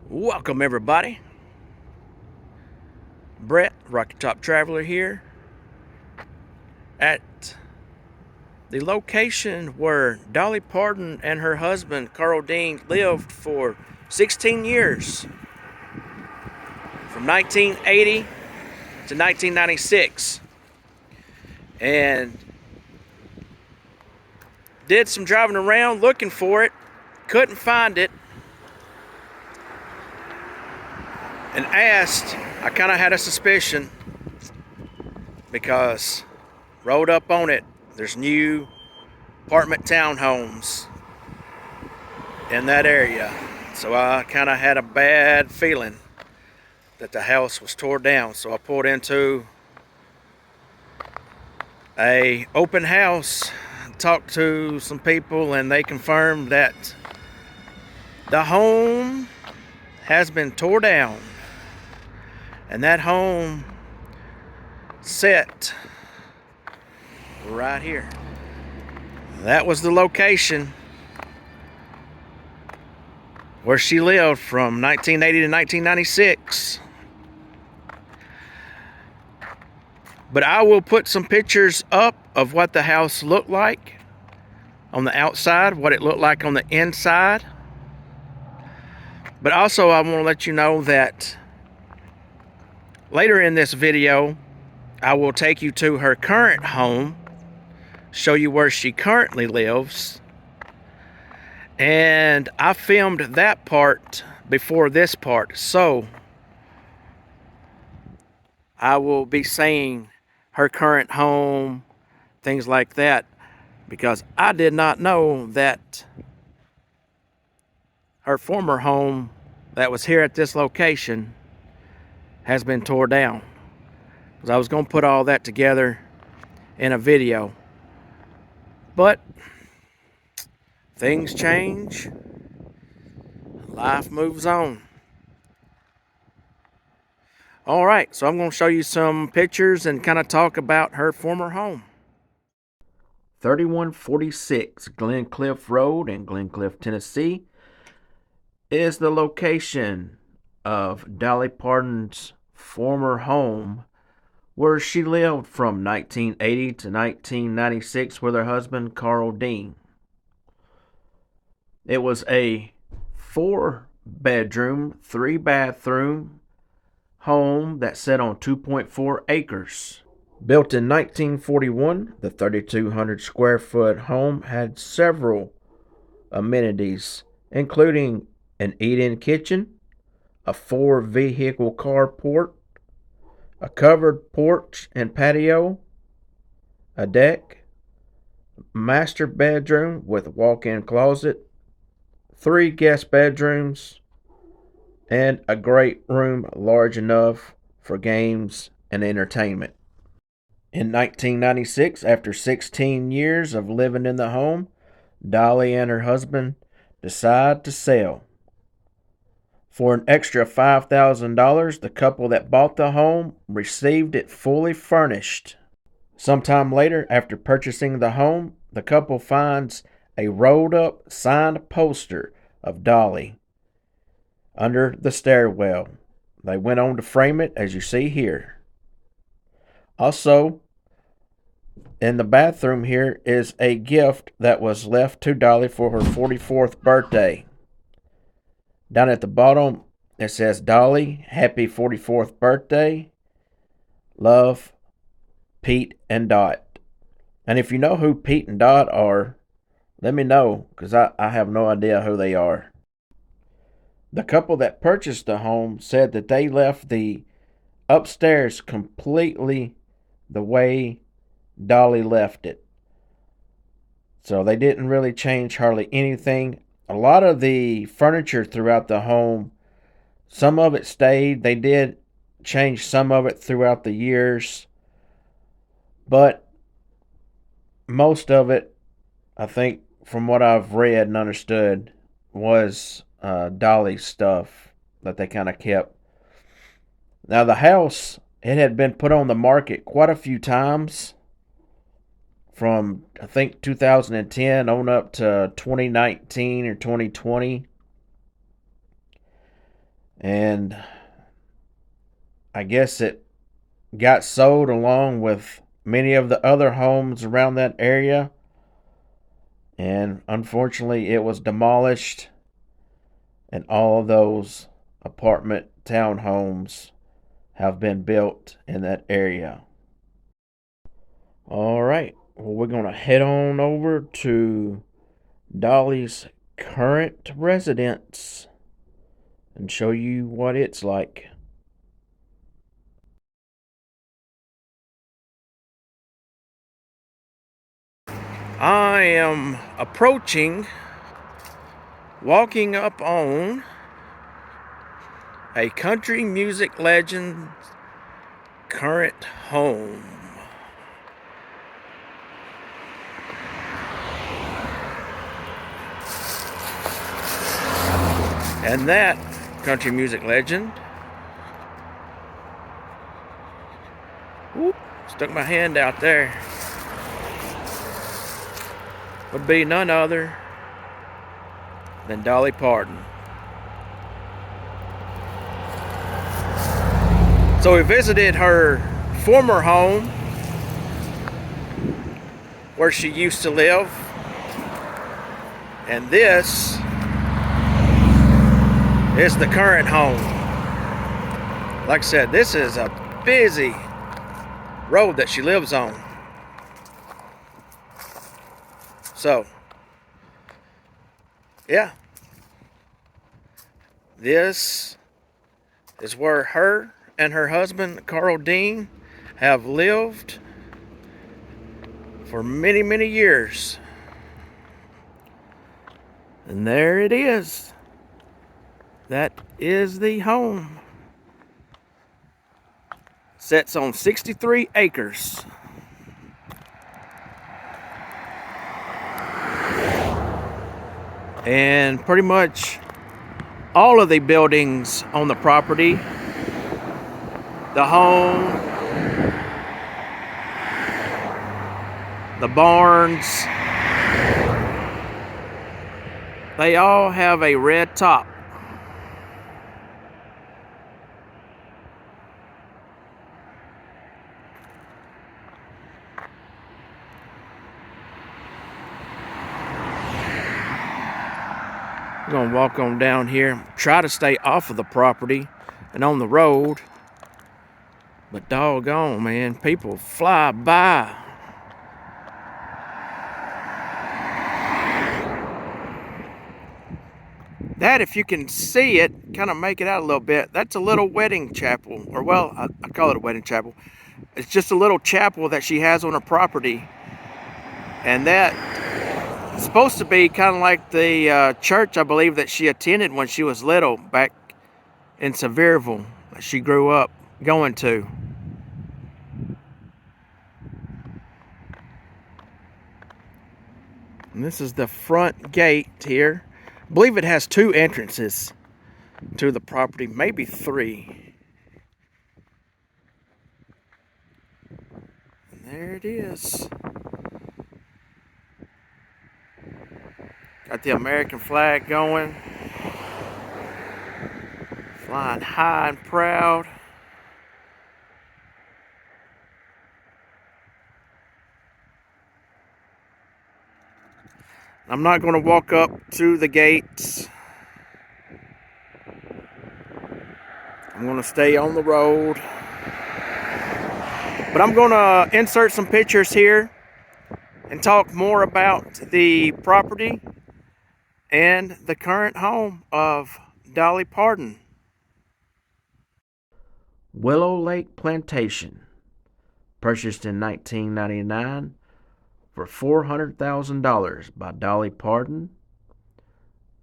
Welcome everybody. Brett, Rocky Top Traveler here at the location where Dolly Parton and her husband Carl Dean lived for 16 years, from 1980 to 1996, and did some driving around looking for it, couldn't find it, and asked. I kind of had a suspicion because rode up on it. There's new apartment townhomes in that area. So I kind of had a bad feeling that the house was tore down. So I pulled into a open house, talked to some people, and they confirmed that the home has been tore down. And that home set right here. That was the location where she lived from 1980 to 1996. But I will put some pictures up of what the house looked like on the outside, what it looked like on the inside. But also I want to let you know that later in this video, I will take you to her current home, show you where she currently lives. And I filmed that part before this part, so I will be saying her current home, things like that, because I did not know that her former home that was here at this location has been tore down. Because I was going to put all that together in a video. But things change. Life moves on. Alright, so I'm going to show you some pictures and kind of talk about her former home. 3146 Glencliff Road in Glencliff, Tennessee is the location of Dolly Parton's former home, where she lived from 1980 to 1996 with her husband Carl Dean. It was a 4-bedroom, 3-bathroom home that sat on 2.4 acres. Built in 1941, the 3,200 square foot home had several amenities, including an eat-in kitchen, a 4-vehicle carport, a covered porch and patio, a deck, master bedroom with walk-in closet, 3 guest bedrooms, and a great room large enough for games and entertainment. In 1996, after 16 years of living in the home, Dolly and her husband decided to sell. For an extra $5,000, the couple that bought the home received it fully furnished. Sometime later, after purchasing the home, the couple finds a rolled-up signed poster of Dolly under the stairwell. They went on to frame it, as you see here. Also, in the bathroom here is a gift that was left to Dolly for her 44th birthday. Down at the bottom, it says, "Dolly, happy 44th birthday. Love, Pete and Dot." And if you know who Pete and Dot are, let me know, because I have no idea who they are. The couple that purchased the home said that they left the upstairs completely the way Dolly left it. So they didn't really change hardly anything. A lot of the furniture throughout the home Some of it stayed. They did change some of it throughout the years, but most of it, I think, from what I've read and understood, was Dolly stuff that they kind of kept. Now, the house, it had been put on the market quite a few times from, I think, 2010 on up to 2019 or 2020. And I guess it got sold along with many of the other homes around that area. And unfortunately, it was demolished, and all of those apartment townhomes have been built in that area. All right, well, we're going to head on over to Dolly's current residence and show you what it's like. I am walking up on a country music legend's current home. And that country music legend, stuck my hand out there, would be none other than Dolly Parton. So we visited her former home where she used to live, and this is the current home. Like I said, this is a busy road that she lives on. So, yeah, this is where her and her husband, Carl Dean, have lived for many, many years. And there it is. That is the home. Sits on 63 acres. And pretty much all of the buildings on the property, the home, the barns, they all have a red top. We're going to walk on down here, try to stay off of the property and on the road. But doggone, man, people fly by. That, if you can see it, kind of make it out a little bit, that's a little wedding chapel. Or, well, I call it a wedding chapel. It's just a little chapel that she has on her property. And that is supposed to be kind of like the church, I believe, that she attended when she was little back in Sevierville, that she grew up going to. And this is the front gate here. I believe it has 2 entrances to the property, maybe 3. And there it is. Got the American flag going. Flying high and proud. I'm not going to walk up to the gates. I'm going to stay on the road. But I'm going to insert some pictures here and talk more about the property and the current home of Dolly Parton. Willow Lake Plantation, purchased in 1999 for $400,000 by Dolly Parton,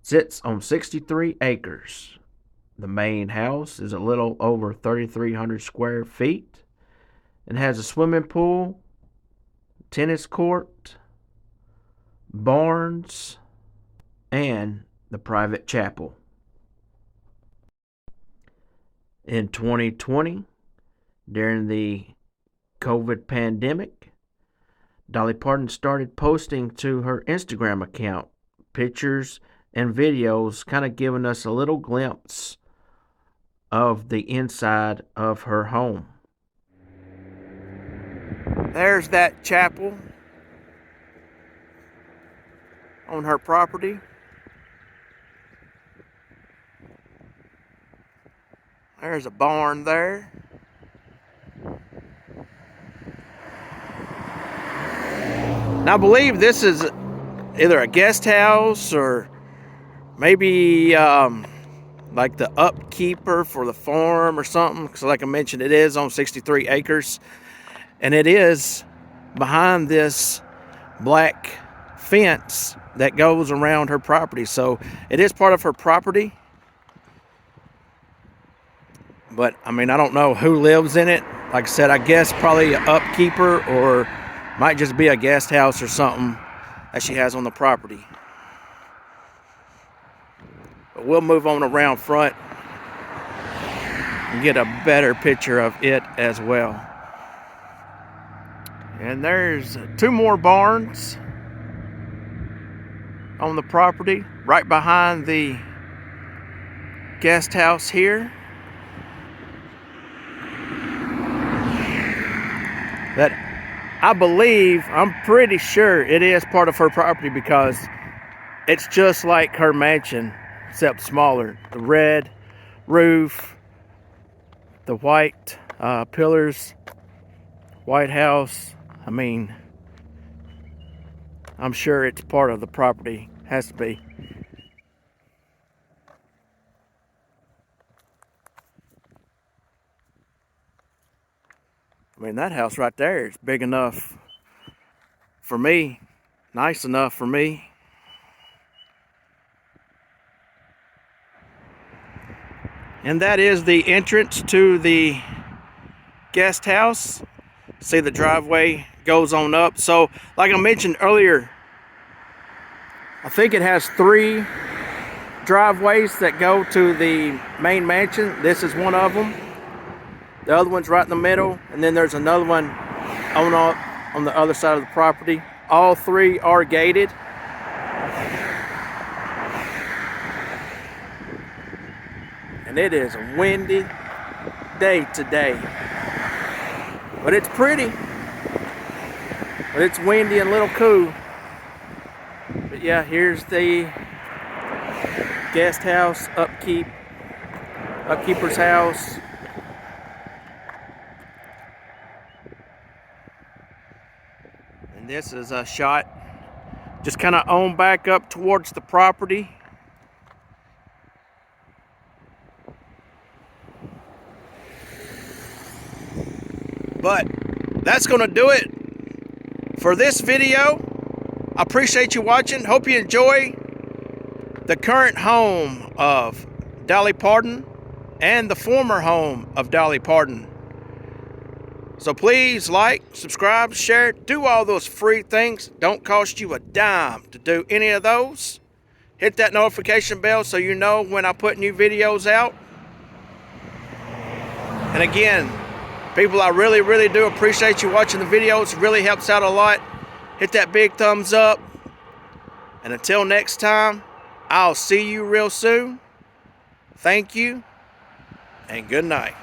sits on 63 acres The main house is a little over 3,300 square feet and has a swimming pool, tennis court, barns, and the private chapel. In 2020, during the COVID pandemic, Dolly Parton started posting to her Instagram account pictures and videos, kind of giving us a little glimpse of the inside of her home. There's that chapel on her property. There's a barn there. Now I believe this is either a guest house or maybe like the upkeeper for the farm or something, because like I mentioned, it is on 63 acres and it is behind this black fence that goes around her property, so it is part of her property. But I mean, I don't know who lives in it. Like I said, I guess probably an upkeeper, or might just be a guest house or something that she has on the property. But we'll move on around front and get a better picture of it as well. And there's 2 more barns on the property right behind the guest house here. That I believe, I'm pretty sure it is part of her property, because it's just like her mansion except smaller. The red roof, the white pillars, white house. I mean, I'm sure it's part of the property. Has to be. I mean, that house right there is big enough for me, nice enough for me. And that is the entrance to the guest house. See, the driveway goes on up. So, like I mentioned earlier, I think it has 3 driveways that go to the main mansion. This is one of them. The other one's right in the middle, and then there's another one on the other side of the property. All 3 are gated. And it is a windy day today. But it's pretty. But it's windy and a little cool. But yeah, here's the guest house, upkeeper's house. And this is a shot just kind of on back up towards the property. But that's going to do it for this video. I appreciate you watching. Hope you enjoy the current home of Dolly Parton and the former home of Dolly Parton. So please like, subscribe, share, do all those free things. Don't cost you a dime to do any of those. Hit that notification bell so you know when I put new videos out. And again, people, I really, really do appreciate you watching the videos. It really helps out a lot. Hit that big thumbs up. And until next time, I'll see you real soon. Thank you, and good night.